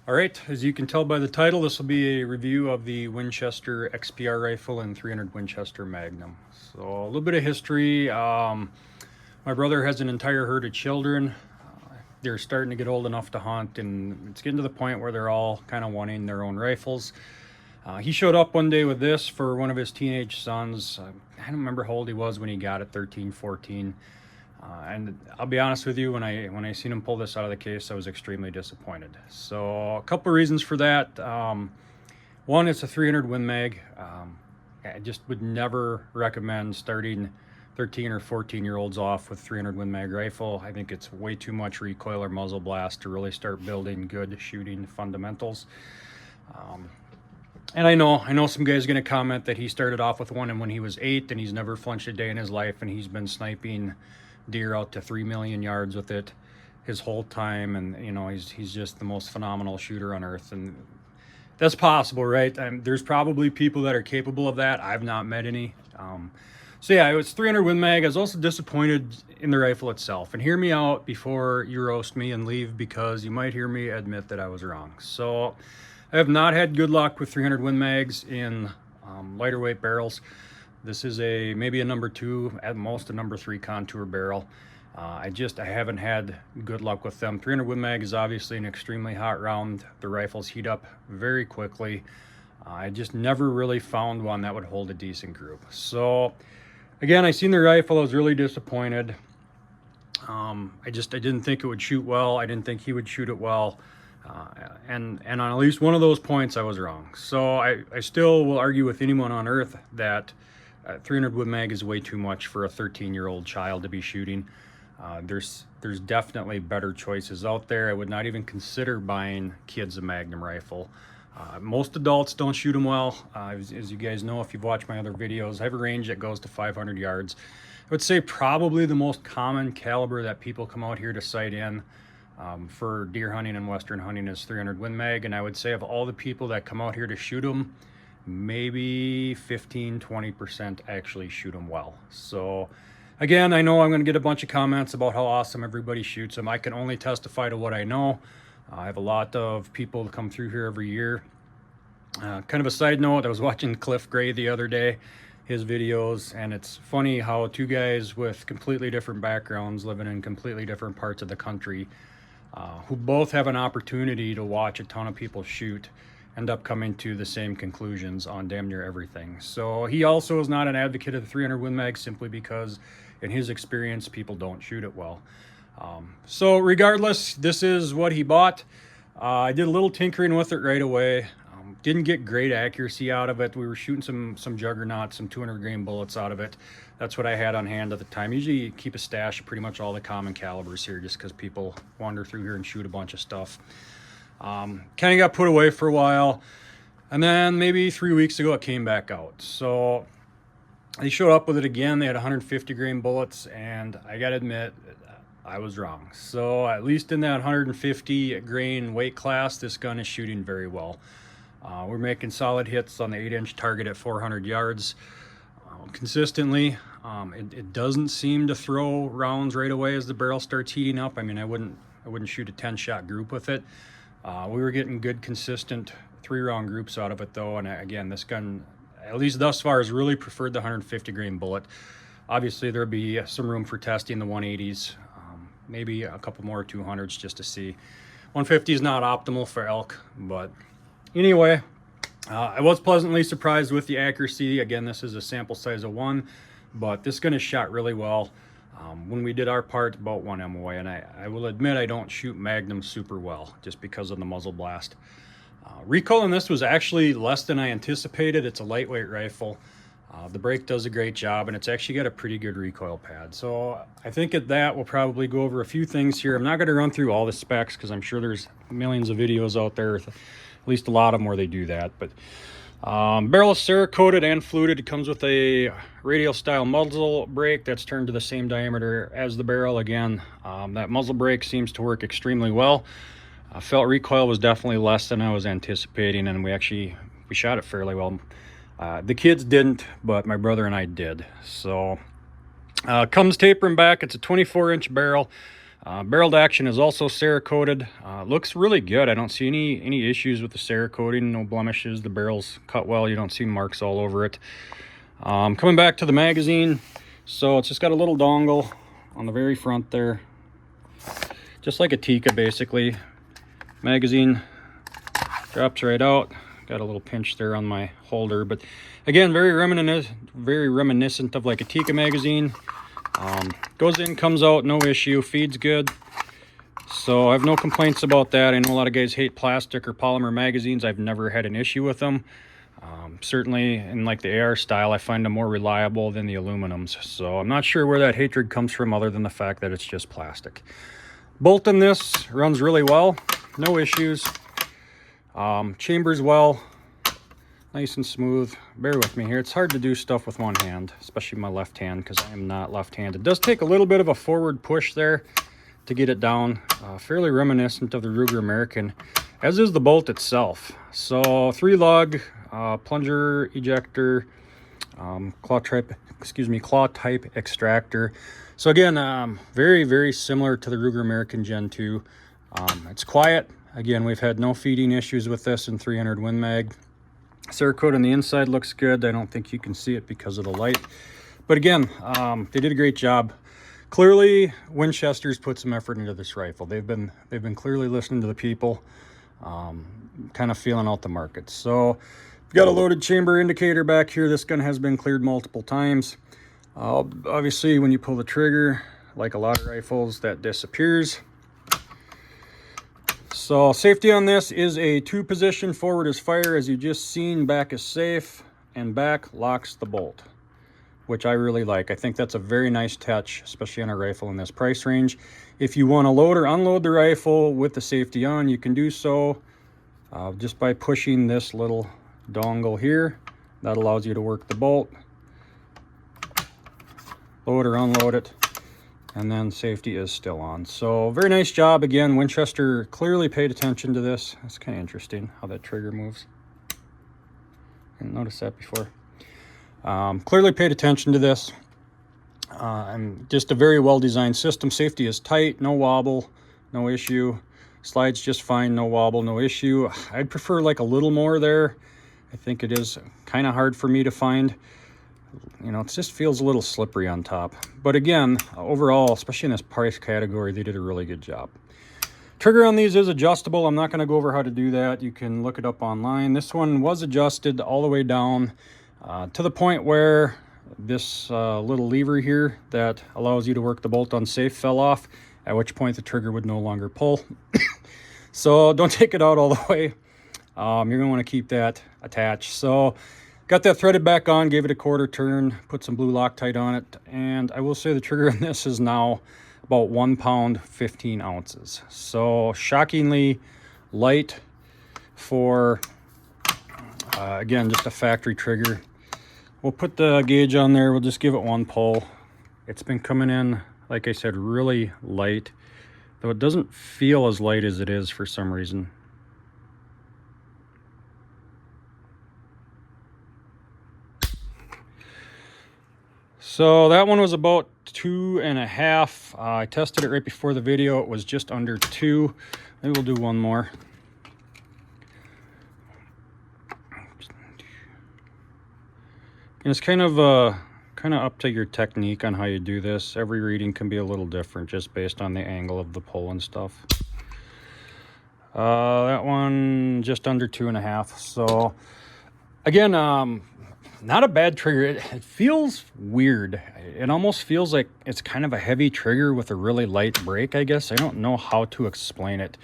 All right, as you can tell by the title, this will be a review of the Winchester XPR rifle and 300 Winchester Magnum. So a little bit of history. My brother has an entire herd of children. They're starting to get old enough to hunt, and it's getting to the point where they're all kind of wanting their own rifles. He showed up one day with this for one of his teenage sons. I don't remember how old he was when he got it, 13, 14. And I'll be honest with you, when I seen him pull this out of the case, I was extremely disappointed. So a couple of reasons for that. One, it's a 300 Win Mag. I just would never recommend starting 13 or 14-year-olds off with 300 Win Mag rifle. I think it's way too much recoil or muzzle blast to really start building good shooting fundamentals. And I know some guy's going to comment that he started off with one and when he was 8 and he's never flinched a day in his life, and he's been sniping deer out to 3 million yards with it his whole time, and he's just the most phenomenal shooter on earth. And that's possible, right? There's probably people that are capable of that. I've not met any. So yeah, it was 300 Win Mag. I was also disappointed in the rifle itself. And hear me out before you roast me and leave, because you might hear me admit that I was wrong. So I have not had good luck with 300 Win Mags in lighter weight barrels. This is maybe a number 2, at most a number 3 contour barrel. I haven't had good luck with them. 300 Win Mag is obviously an extremely hot round. The rifles heat up very quickly. I just never really found one that would hold a decent group. So again, I seen the rifle. I was really disappointed. I didn't think it would shoot well. I didn't think he would shoot it well. And on at least one of those points, I was wrong. So I still will argue with anyone on earth that 300 Win Mag is way too much for a 13-year-old child to be shooting. There's definitely better choices out there. I would not even consider buying kids a Magnum rifle. Most adults don't shoot them well. As you guys know, if you've watched my other videos, I have a range that goes to 500 yards. I would say probably the most common caliber that people come out here to sight in for deer hunting and western hunting is 300 Win Mag. And I would say of all the people that come out here to shoot them, maybe 15-20% actually shoot them well. So again, I know I'm going to get a bunch of comments about how awesome everybody shoots them. I can only testify to what I know. I have a lot of people that come through here every year. Kind of a side note, I was watching Cliff Gray the other day, his videos, and it's funny how two guys with completely different backgrounds, living in completely different parts of the country, who both have an opportunity to watch a ton of people shoot, end up coming to the same conclusions on damn near everything. So he also is not an advocate of the 300 Win Mag, simply because in his experience people don't shoot it well. So regardless, this is what he bought. I did a little tinkering with it right away. Didn't get great accuracy out of it. We were shooting some juggernauts, some 200 grain bullets out of it. That's what I had on hand at the time. Usually you keep a stash of pretty much all the common calibers here, just because people wander through here and shoot a bunch of stuff. Kind of got put away for a while, and then maybe 3 weeks ago it came back out. So they showed up with it again. They had 150 grain bullets, and I gotta admit, I was wrong. So at least in that 150 grain weight class, this gun is shooting very well. We're making solid hits on the 8-inch target at 400 yards consistently. It doesn't seem to throw rounds right away as the barrel starts heating up. I mean, I wouldn't shoot a 10-shot group with it. We were getting good, consistent 3-round groups out of it, though. And again, this gun, at least thus far, has really preferred the 150 grain bullet. Obviously, there'll be some room for testing the 180s, maybe a couple more 200s just to see. 150 is not optimal for elk, but anyway, I was pleasantly surprised with the accuracy. Again, this is a sample size of 1, but this gun is shot really well. When we did our part, about 1 MOA, and I will admit I don't shoot Magnum super well just because of the muzzle blast. Recoil on this was actually less than I anticipated. It's a lightweight rifle. The brake does a great job, and it's actually got a pretty good recoil pad. So I think at that we'll probably go over a few things here. I'm not going to run through all the specs because I'm sure there's millions of videos out there, at least a lot of them where they do that. But barrel is Cerakoted and fluted. It comes with a radial style muzzle brake that's turned to the same diameter as the barrel. Again, that muzzle brake seems to work extremely well. Felt recoil was definitely less than I was anticipating, and we shot it fairly well. The kids didn't, but my brother and I did. So comes tapering back. It's a 24-inch barrel. Barreled action is also Cerakoted. Looks really good. I don't see any issues with the Cerakoting, no blemishes. The barrel's cut well. You don't see marks all over it. Coming back to the magazine, so it's just got a little dongle on the very front there, just like a Tikka basically. Magazine drops right out. Got a little pinch there on my holder, but again, very reminiscent of like a Tikka magazine. Goes in, comes out, no issue, feeds good. So I have no complaints about that. I know a lot of guys hate plastic or polymer magazines. I've never had an issue with them. Certainly in like the AR style, I find them more reliable than the aluminums. So I'm not sure where that hatred comes from other than the fact that it's just plastic. Bolt in this runs really well, no issues. Chambers well, nice and smooth. Bear with me here. It's hard to do stuff with one hand, especially my left hand, because I am not left-handed. It does take a little bit of a forward push there to get it down. Fairly reminiscent of the Ruger American, as is the bolt itself. So 3-lug plunger ejector, claw type extractor. So again, very similar to the Ruger American Gen 2. It's quiet. Again, we've had no feeding issues with this in 300 Win Mag. Cerakote on the inside looks good. I don't think you can see it because of the light. But again, they did a great job. Clearly, Winchester's put some effort into this rifle. They've been clearly listening to the people, kind of feeling out the market. So we've got a loaded chamber indicator back here. This gun has been cleared multiple times. Obviously, when you pull the trigger, like a lot of rifles, that disappears. So safety on this is a 2-position. Forward is fire, as you just seen. Back is safe, and back locks the bolt, which I really like. I think that's a very nice touch, especially on a rifle in this price range. If you want to load or unload the rifle with the safety on, you can do so just by pushing this little dongle here. That allows you to work the bolt, load or unload it, and then safety is still on. So very nice job. Again, Winchester clearly paid attention to this. It's kind of interesting how that trigger moves. Didn't notice that before. Clearly paid attention to this. And just a very well-designed system. Safety is tight, no wobble, no issue. Slides just fine, no wobble, no issue. I'd prefer like a little more there. I think it is kind of hard for me to find. You know, it just feels a little slippery on top. But again, overall, especially in this price category, they did a really good job. Trigger on these is adjustable. I'm not going to go over how to do that. You can look it up online. This one was adjusted all the way down to the point where this little lever here that allows you to work the bolt on safe fell off, at which point the trigger would no longer pull. So don't take it out all the way. You're going to want to keep that attached. So got that threaded back on, gave it a quarter turn, put some blue Loctite on it, and I will say the trigger on this is now about 1 pound 15 ounces. So shockingly light for again, just a factory trigger. We'll put the gauge on there. We'll just give it one pull. It's been coming in, like I said, really light, though it doesn't feel as light as it is for some reason. So that one was about 2.5. I tested it right before the video. It was just under 2. Maybe we'll do one more. And it's kind of up to your technique on how you do this. Every reading can be a little different just based on the angle of the pull and stuff. That one just under 2.5. So again, not a bad trigger. It feels weird. It almost feels like it's kind of a heavy trigger with a really light break, I guess. I don't know how to explain it.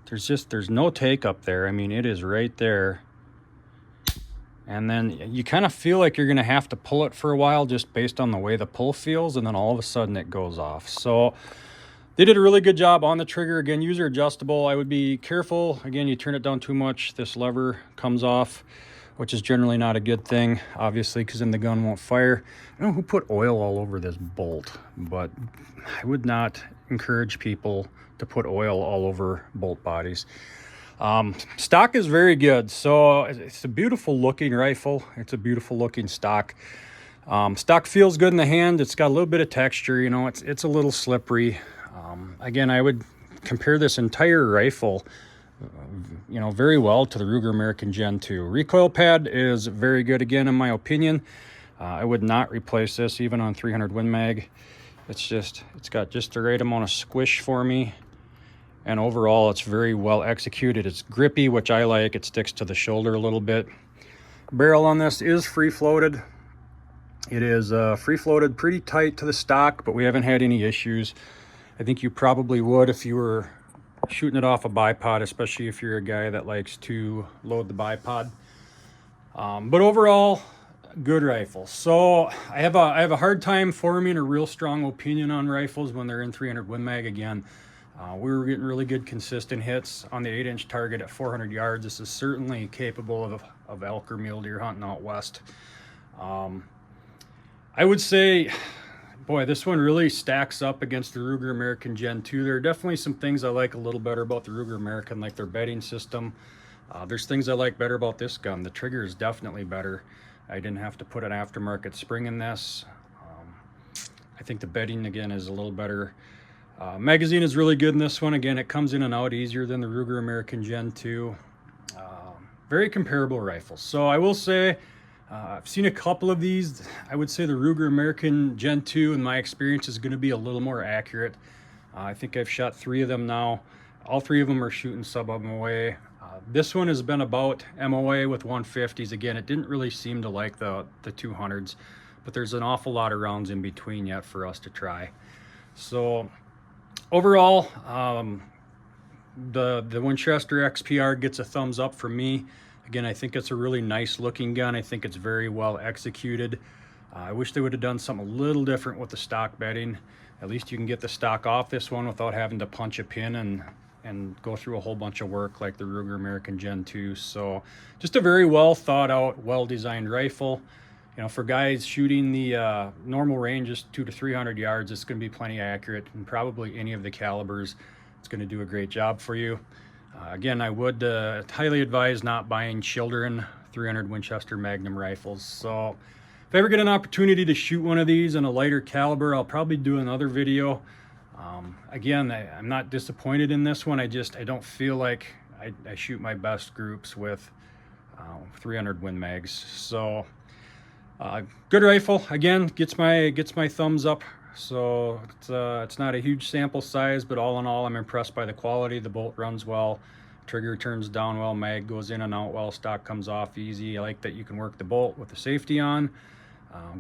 There's no take up there. I mean, it is right there. And then you kind of feel like you're going to have to pull it for a while just based on the way the pull feels, and then all of a sudden it goes off. So they did a really good job on the trigger. Again, user adjustable. I would be careful. Again, you turn it down too much, this lever comes off, which is generally not a good thing, obviously, because then the gun won't fire. I don't know who put oil all over this bolt, but I would not encourage people to put oil all over bolt bodies. Stock is very good. So it's a beautiful looking rifle. It's a beautiful looking stock. Stock feels good in the hand. It's got a little bit of texture, you know, it's a little slippery. Again, I would compare this entire rifle, you know, very well to the Ruger American Gen 2. Recoil pad is very good again, in my opinion. I would not replace this even on 300 Win Mag. It's got just the right amount of squish for me. And overall, it's very well executed. It's grippy, which I like. It sticks to the shoulder a little bit. Barrel on this is free floated. It is free floated pretty tight to the stock, but we haven't had any issues. I think you probably would if you were shooting it off a bipod, especially if you're a guy that likes to load the bipod. But overall, good rifle. So I have a hard time forming a real strong opinion on rifles when they're in 300 Win Mag. Again, we were getting really good consistent hits on the 8-inch target at 400 yards. This is certainly capable of elk or mule deer hunting out west. I would say, boy, this one really stacks up against the Ruger American Gen 2. There are definitely some things I like a little better about the Ruger American, like their bedding system. There's things I like better about this gun. The trigger is definitely better. I didn't have to put an aftermarket spring in this. I think the bedding, again, is a little better. Magazine is really good in this one. Again, it comes in and out easier than the Ruger American Gen 2. Very comparable rifles. So I will say, I've seen a couple of these. I would say the Ruger American Gen 2, in my experience, is going to be a little more accurate. I think I've shot 3 of them now. All 3 of them are shooting sub-MOA. This one has been about MOA with 150s. Again, it didn't really seem to like the 200s, but there's an awful lot of rounds in between yet for us to try. So overall, the Winchester XPR gets a thumbs up from me. Again, I think it's a really nice looking gun. I think it's very well executed. I wish they would have done something a little different with the stock bedding. At least you can get the stock off this one without having to punch a pin and go through a whole bunch of work like the Ruger American Gen 2. So just a very well thought out, well designed rifle. You know, for guys shooting the normal range, just 200 to 300 yards, it's going to be plenty accurate, and probably any of the calibers, it's going to do a great job for you. Again, I would highly advise not buying children 300 Winchester Magnum rifles. So if I ever get an opportunity to shoot one of these in a lighter caliber, I'll probably do another video. Again, I'm not disappointed in this one. I don't feel like I shoot my best groups with 300 Win Mags. So good rifle. Again, gets my thumbs up. So it's not a huge sample size, but all in all, I'm impressed by the quality. The bolt runs well, trigger turns down well, mag goes in and out well, stock comes off easy. I like that you can work the bolt with the safety on.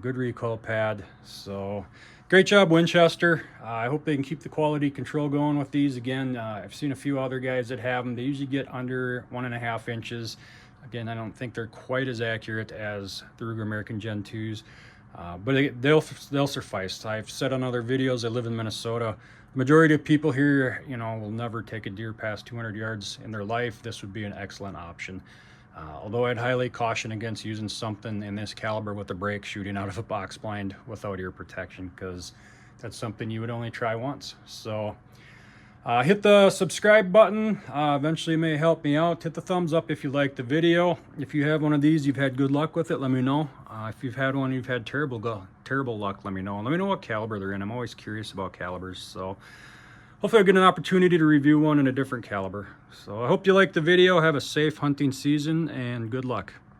Good recoil pad. So great job, Winchester. I hope they can keep the quality control going with these. Again, I've seen a few other guys that have them. They usually get under 1.5 inches. Again, I don't think they're quite as accurate as the Ruger American Gen 2s, but they'll suffice. I've said on other videos, I live in Minnesota. The majority of people here, you know, will never take a deer past 200 yards in their life. This would be an excellent option. Although I'd highly caution against using something in this caliber with a break shooting out of a box blind without ear protection, because that's something you would only try once. So hit the subscribe button. Eventually it may help me out. Hit the thumbs up if you liked the video. If you have one of these, you've had good luck with it, let me know. If you've had one, you've had terrible luck, let me know. And let me know what caliber they're in. I'm always curious about calibers. So hopefully I'll get an opportunity to review one in a different caliber. So I hope you liked the video. Have a safe hunting season and good luck.